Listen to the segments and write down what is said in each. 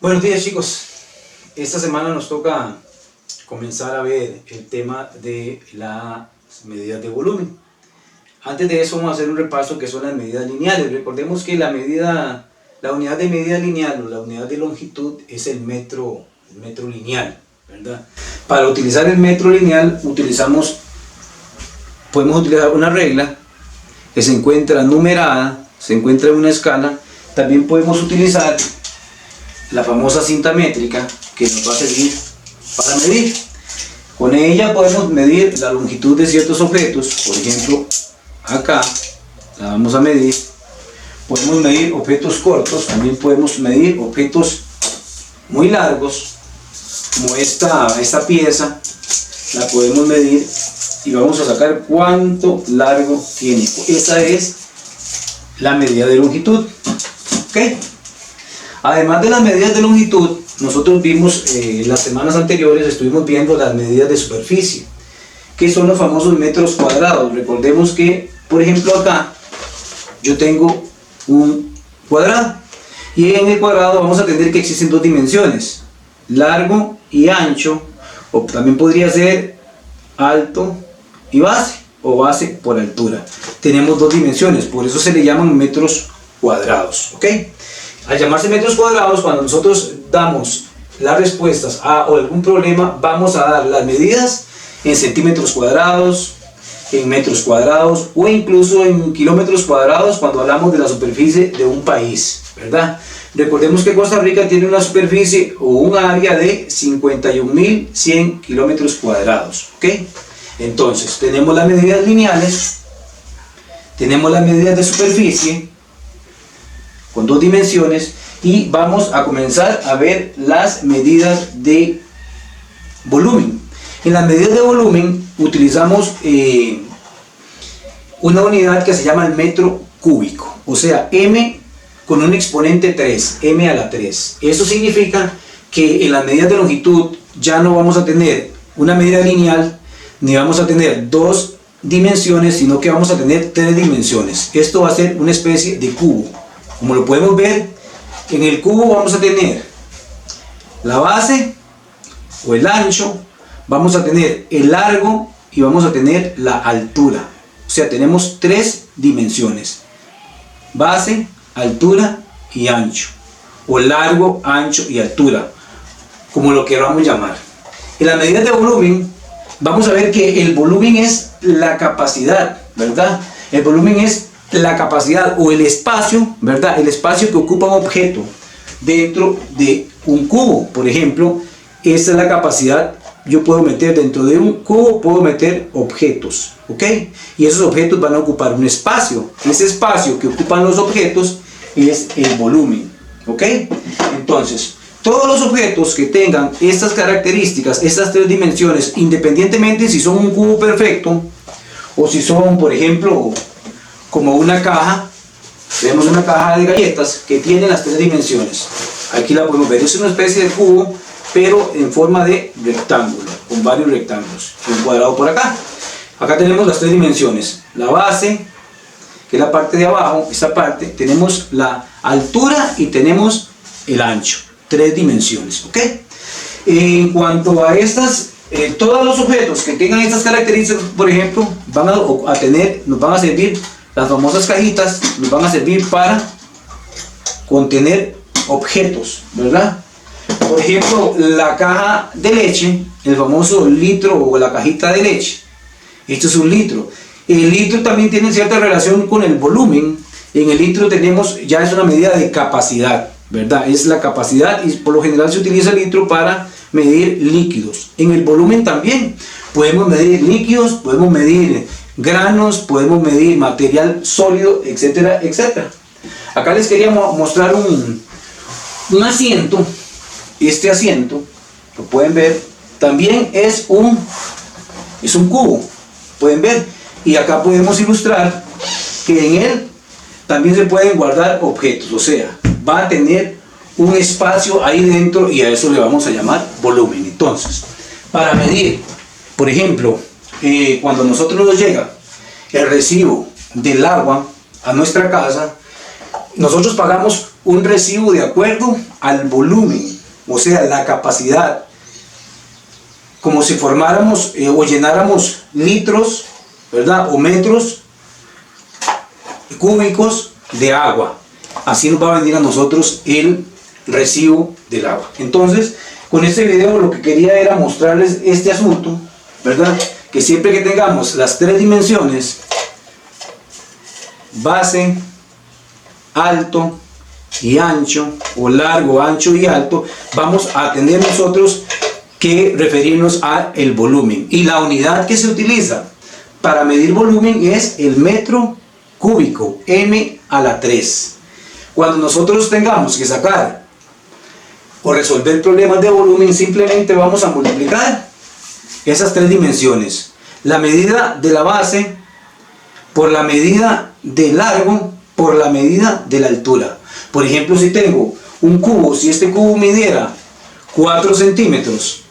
Buenos días, chicos. Esta semana nos toca comenzar a ver el tema de las medidas de volumen. Antes de eso vamos a hacer un repaso que son las medidas lineales. Recordemos que la unidad de medida lineal o la unidad de longitud es el metro lineal, ¿verdad? Para utilizar el metro lineal podemos utilizar una regla que se encuentra numerada, se encuentra en una escala. También podemos utilizar la famosa cinta métrica que nos va a servir para medir. Con ella podemos medir la longitud de ciertos objetos. Por ejemplo, acá la vamos a medir. Podemos medir objetos cortos, también podemos medir objetos muy largos, como esta pieza. La podemos medir y vamos a sacar cuánto largo tiene. Esa es la medida de longitud. ¿Ok? Además de las medidas de longitud, nosotros vimos las semanas anteriores, estuvimos viendo las medidas de superficie, que son los famosos metros cuadrados. Recordemos que, por ejemplo, acá yo tengo un cuadrado, y en el cuadrado vamos a tener que existen dos dimensiones, largo y ancho, o también podría ser alto y base, o base por altura. Tenemos dos dimensiones, por eso se le llaman metros cuadrados. ¿Ok? Al llamarse metros cuadrados, cuando nosotros damos las respuestas a algún problema, vamos a dar las medidas en centímetros cuadrados, en metros cuadrados o incluso en kilómetros cuadrados cuando hablamos de la superficie de un país, ¿verdad? Recordemos que Costa Rica tiene una superficie o un área de 51.100 kilómetros cuadrados. ¿Ok? Entonces, tenemos las medidas lineales, tenemos las medidas de superficie con dos dimensiones, y vamos a comenzar a ver las medidas de volumen. En las medidas de volumen utilizamos una unidad que se llama el metro cúbico, o sea, m con un exponente 3, m a la 3. Eso significa que en las medidas de longitud ya no vamos a tener una medida lineal, ni vamos a tener dos dimensiones, sino que vamos a tener tres dimensiones. Esto va a ser una especie de cubo. Como lo podemos ver, en el cubo vamos a tener la base o el ancho, vamos a tener el largo y vamos a tener la altura. O sea, tenemos tres dimensiones: base, altura y ancho, o largo, ancho y altura, como lo queramos llamar. En las medidas de volumen vamos a ver que el volumen es la capacidad, ¿verdad? El volumen es la capacidad o el espacio, ¿verdad? El espacio que ocupa un objeto dentro de un cubo. Por ejemplo, esta es la capacidad. Yo puedo meter dentro de un cubo, puedo meter objetos, ¿ok? Y esos objetos van a ocupar un espacio. Ese espacio que ocupan los objetos es el volumen, ¿ok? Entonces, todos los objetos que tengan estas características, estas tres dimensiones, independientemente si son un cubo perfecto o si son, por ejemplo, como una caja, tenemos una caja de galletas que tiene las tres dimensiones. Aquí la podemos ver, es una especie de cubo, pero en forma de rectángulo, con varios rectángulos, un cuadrado por acá. Acá tenemos las tres dimensiones: la base, que es la parte de abajo, esta parte, tenemos la altura y tenemos el ancho, tres dimensiones. ¿Ok? En cuanto a estas, todos los objetos que tengan estas características, por ejemplo, nos van a servir. Las famosas cajitas nos van a servir para contener objetos, ¿verdad? Por ejemplo, la caja de leche, el famoso litro o la cajita de leche. Esto es un litro. El litro también tiene cierta relación con el volumen. En el litro ya es una medida de capacidad, ¿verdad? Es la capacidad, y por lo general se utiliza el litro para medir líquidos. En el volumen también podemos medir líquidos, podemos medir granos, podemos medir material sólido, etcétera, etcétera. Acá les quería mostrar un asiento. Este asiento, lo pueden ver, también es un cubo, pueden ver, y acá podemos ilustrar que en él también se pueden guardar objetos, o sea, va a tener un espacio ahí dentro, y a eso le vamos a llamar volumen. Entonces, para medir, por ejemplo, cuando a nosotros nos llega el recibo del agua a nuestra casa, nosotros pagamos un recibo de acuerdo al volumen, o sea, la capacidad, como si formáramos o llenáramos litros, ¿verdad? O metros cúbicos de agua. Así nos va a venir a nosotros el recibo del agua. Entonces, con este video lo que quería era mostrarles este asunto, ¿verdad? Que siempre que tengamos las tres dimensiones, base, alto y ancho, o largo, ancho y alto, vamos a tener nosotros que referirnos a el volumen. Y la unidad que se utiliza para medir volumen es el metro cúbico, m a la 3. Cuando nosotros tengamos que sacar o resolver problemas de volumen, simplemente vamos a multiplicar esas tres dimensiones: la medida de la base por la medida de largo por la medida de la altura. Por ejemplo, si tengo un cubo, si este cubo midiera 4 centímetros,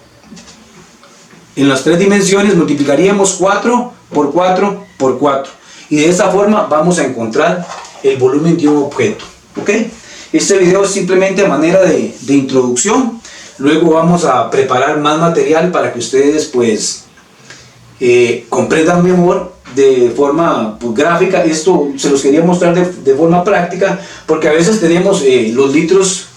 en las tres dimensiones multiplicaríamos 4 por 4 por 4, y de esa forma vamos a encontrar el volumen de un objeto. ¿Ok? Este video es simplemente a manera de introducción. Luego vamos a preparar más material para que ustedes pues comprendan mejor de forma pues, gráfica. Esto se los quería mostrar de forma práctica, porque a veces tenemos los litros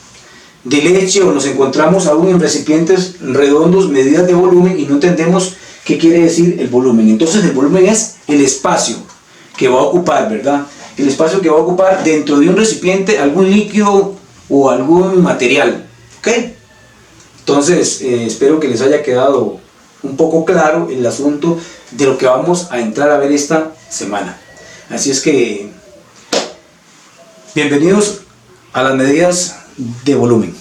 de leche, o nos encontramos aún en recipientes redondos, medidas de volumen, y no entendemos qué quiere decir el volumen. Entonces el volumen es el espacio que va a ocupar, ¿verdad? El espacio que va a ocupar dentro de un recipiente algún líquido o algún material. ¿Ok? Entonces espero que les haya quedado un poco claro el asunto de lo que vamos a entrar a ver esta semana. Así es que bienvenidos a las medidas de volumen.